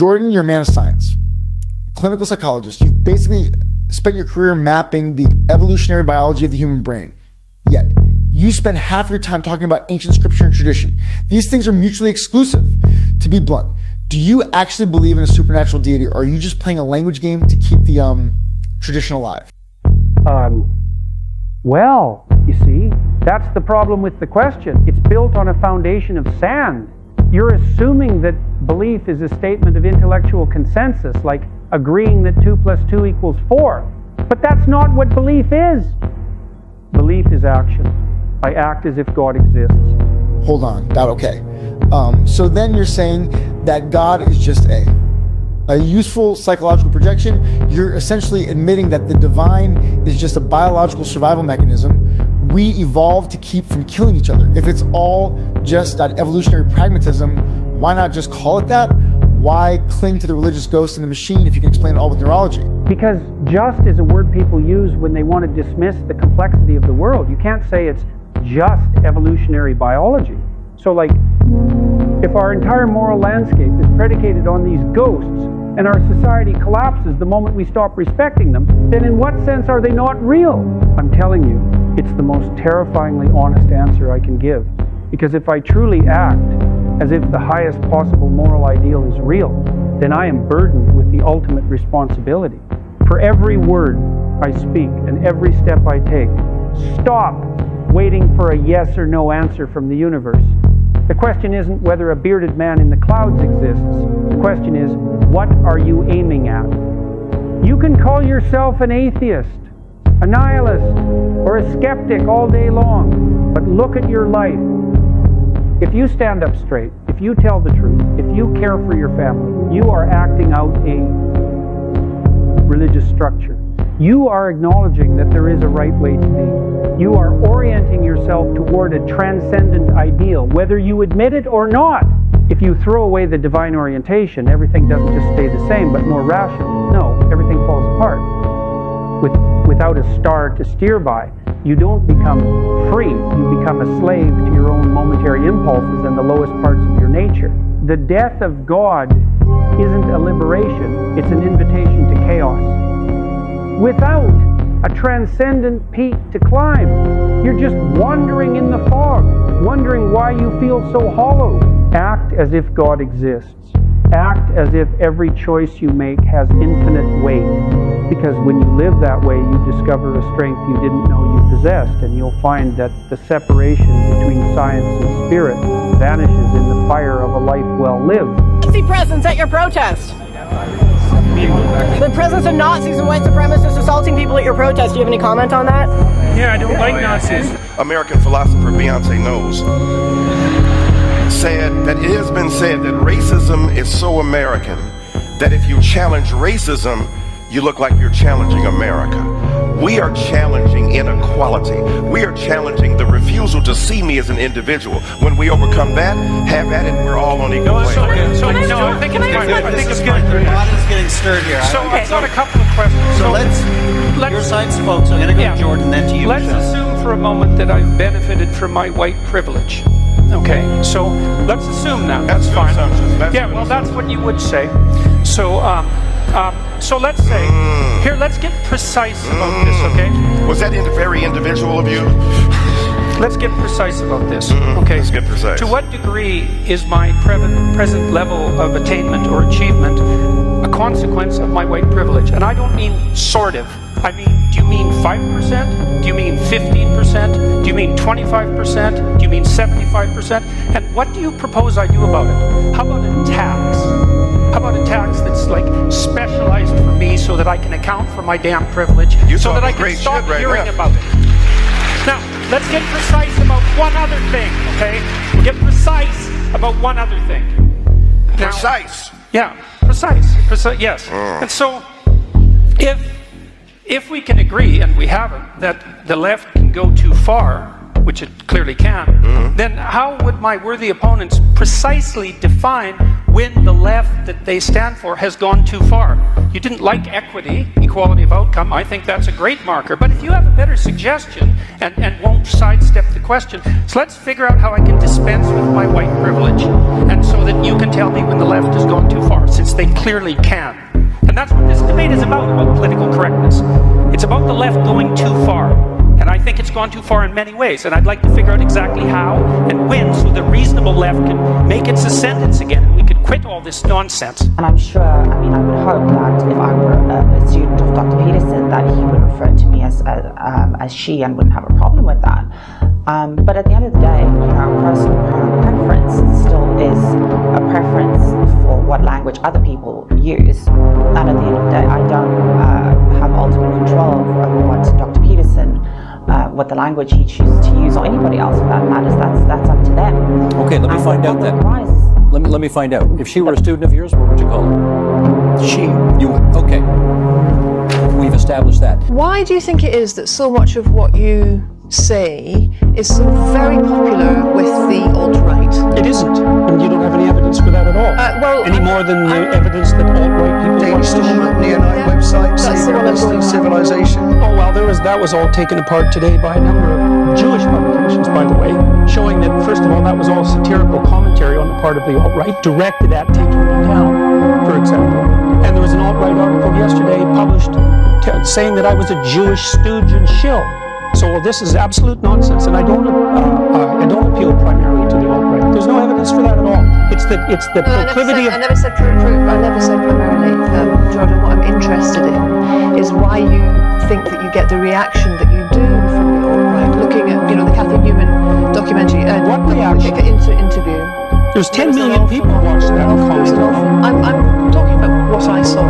Jordan, you're a man of science, clinical psychologist. You've basically spent your career mapping the evolutionary biology of the human brain. Yet, you spend half your time talking about ancient scripture and tradition. These things are mutually exclusive. To be blunt, do you actually believe in a supernatural deity, or are you just playing a language game to keep the tradition alive? Well, you see, that's the problem with the question. It's built on a foundation of sand. You're assuming that belief is a statement of intellectual consensus, like agreeing that 2 + 2 = 4. But that's not what belief is. Belief is action. I act as if God exists. Hold on, okay. So then you're saying that God is just a useful psychological projection. You're essentially admitting that the divine is just a biological survival mechanism we evolved to keep from killing each other. If it's all just that evolutionary pragmatism, why not just call it that? Why cling to the religious ghost in the machine if you can explain it all with neurology? Because just is a word people use when they want to dismiss the complexity of the world. You can't say it's just evolutionary biology. So like, if our entire moral landscape is predicated on these ghosts and our society collapses the moment we stop respecting them, then in what sense are they not real? I'm telling you, it's the most terrifyingly honest answer I can give. Because if I truly act as if the highest possible moral ideal is real, then I am burdened with the ultimate responsibility. For every word I speak and every step I take, stop waiting for a yes or no answer from the universe. The question isn't whether a bearded man in the clouds exists. The question is, what are you aiming at? You can call yourself an atheist, a nihilist, or a skeptic all day long, but look at your life. If you stand up straight, if you tell the truth, if you care for your family, you are acting out a religious structure. You are acknowledging that there is a right way to be. You are orienting yourself toward a transcendent ideal, whether you admit it or not. If you throw away the divine orientation, everything doesn't just stay the same, but more rational. No, everything falls apart. Without a star to steer by, you don't become free. You become a slave to your own momentary impulses and the lowest parts of your nature. The death of God isn't a liberation, it's an invitation to chaos. Without a transcendent peak to climb, you're just wandering in the fog, wondering why you feel so hollow. Act as if God exists. Act as if every choice you make has infinite weight. Because when you live that way, you discover a strength you didn't know you possessed, and you'll find that the separation between science and spirit vanishes in the fire of a life well lived. Nazi presence at your protest. The presence of Nazis and white supremacists assaulting people at your protest. Do you have any comment on that? Yeah, I don't like Nazis. American philosopher Beyonce Knowles said that it has been said that racism is so American that if you challenge racism, you look like you're challenging America. We are challenging inequality. We are challenging the refusal to see me as an individual. When we overcome that, have at it, we're all on equal plane. I think it's good. The pot is getting stirred here. So I've got a couple of questions. So let's your side's folks. I'm going to go to Jordan, then to you. Let's assume for a moment that I've benefited from my white privilege. Okay, so let's assume that. That's fine. That's what you would say. So let's say, here, let's get precise about this, okay? Was that very individual of you? Let's get precise about this, okay? Let's get precise. To what degree is my present level of attainment or achievement a consequence of my white privilege? And I don't mean sort of. I mean, do you mean 5%? Do you mean 15%? Do you mean 25%? Do you mean 75%? And what do you propose I do about it? How about a tax? How about a tax that's like specialized for me so that I can account for my damn privilege, so that I can stop hearing about it? Now, let's get precise about one other thing, okay? Get precise about one other thing. Now, Precise? Yeah, precise, yes. And so, if we can agree, and we haven't, that the left can go too far, which it clearly can, then how would my worthy opponents precisely define when the left that they stand for has gone too far? You didn't like equity, equality of outcome. I think that's a great marker. But if you have a better suggestion and won't sidestep the question, so let's figure out how I can dispense with my white privilege, and so that you can tell me when the left has gone too far, since they clearly can. And that's what this debate is about political correctness. It's about the left going too far. And I think it's gone too far in many ways. And I'd like to figure out exactly how and when, so the reasonable left can make its ascendance again, and we could quit all this nonsense. And I'm sure, I would hope that if I were a student of Dr. Peterson, that he would refer to me as she and wouldn't have a problem with that. But at the end of the day, personal preference still is a preference for what language other people use. And at the end of the day, I don't have ultimate control over what Dr. Peterson, what the language he chooses to use, or anybody else for that matters. That's up to them. Okay, let me find out then. Let me find out. If she were a student of yours, what would you call her? She. You would. Okay. We've established that. Why do you think it is that so much of what you say is so very popular with the alt-right? It isn't, and you don't have any evidence for that at all. Any more than the evidence that alt-right people want to Storm, neonate websites, civilization. Oh well, that was all taken apart today by a number of Jewish publications, by the way, showing that first of all that was all satirical commentary on the part of the alt-right, directed at taking me down, for example. And there was an alt-right article yesterday published saying that I was a Jewish stooge and shill. So this is absolute nonsense, and I don't appeal primarily to the alt-right. There's no evidence for that at all. It's the proclivity of. I never said primarily, Jordan. What I'm interested in is why you think that you get the reaction that you do from the alt-right. Looking at the Cathy Newman documentary. What reaction? Interview. There's 10 million people watched that. I'm talking about what I saw,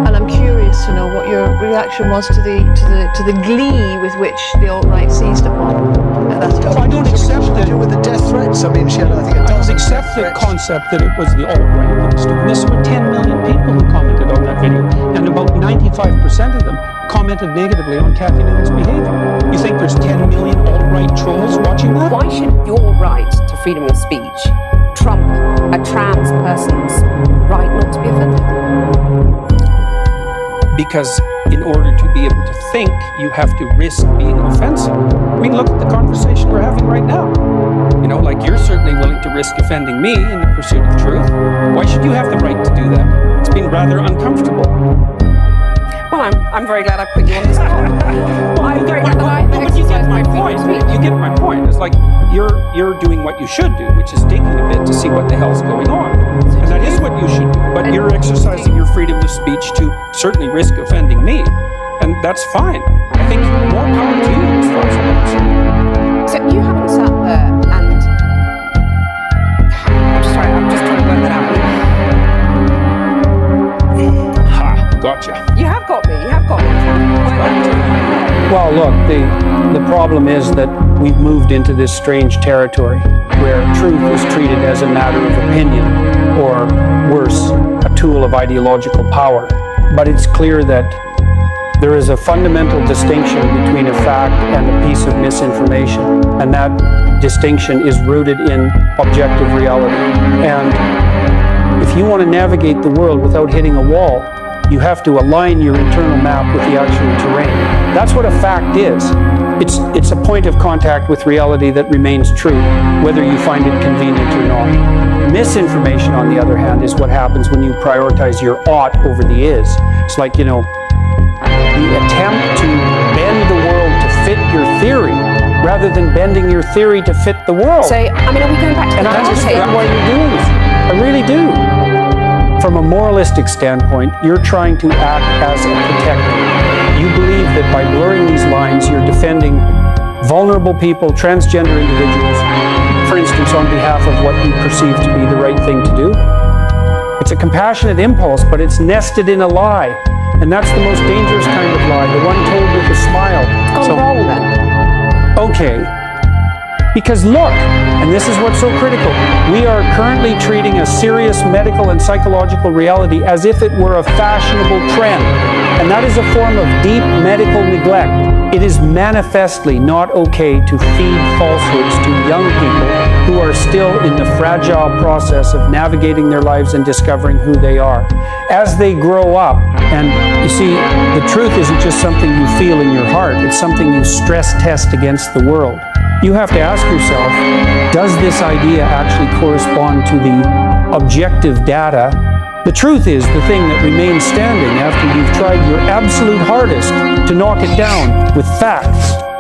and I'm curious to know what your reaction was to the glee with which the alt-right seized upon that. I don't accept that. With the death threats. I mean, she had, I think, I don't accept the concept that it was the alt-right that was doing this. There were 10 million people who commented on that video, and about 95% of them commented negatively on Cathy Newman's behavior. You think there's 10 million alt-right trolls watching that? Why should your right to freedom of speech trump a trans person's right not to be offended? Because in order to be able to think, you have to risk being offensive. I mean, look at the conversation we're having right now. You're certainly willing to risk offending me in the pursuit of truth. Why should you have the right to do that? It's been rather uncomfortable. Well, I'm very glad I put you on the spot. I'm very glad that I exercised my point. You get my point. It's like you're doing what you should do, which is digging a bit to see what the hell's going on. And that is what you should do. But you're exercising your freedom of speech to certainly risk offending me. And that's fine. I think more power to you as far as I'm concerned. So you haven't sat there and... I'm just trying to work that out. Ha, gotcha. You have got me. Well, look, the problem is that we've moved into this strange territory where truth is treated as a matter of opinion, or worse, a tool of ideological power. But it's clear that there is a fundamental distinction between a fact and a piece of misinformation, and that distinction is rooted in objective reality. And if you want to navigate the world without hitting a wall, you have to align your internal map with the actual terrain. That's what a fact is. It's a point of contact with reality that remains true, whether you find it convenient or not. Misinformation, on the other hand, is what happens when you prioritize your ought over the is. It's like, the attempt to bend the world to fit your theory, rather than bending your theory to fit the world. So, are we going back to and the I understand why you're doing it. I really do. From a moralistic standpoint, you're trying to act as a protector. You believe that by blurring these lines, you're defending vulnerable people, transgender individuals, for instance, on behalf of what you perceive to be the right thing to do. It's a compassionate impulse, but it's nested in a lie. And that's the most dangerous kind of lie, the one told with a smile. It's gone wrong then. Okay. Because look, And this is what's so critical. We are currently treating a serious medical and psychological reality as if it were a fashionable trend. And that is a form of deep medical neglect. It is manifestly not okay to feed falsehoods to young people who are still in the fragile process of navigating their lives and discovering who they are. As they grow up, and you see, the truth isn't just something you feel in your heart, it's something you stress test against the world. You have to ask yourself, does this idea actually correspond to the objective data? The truth is the thing that remains standing after you've tried your absolute hardest to knock it down with facts.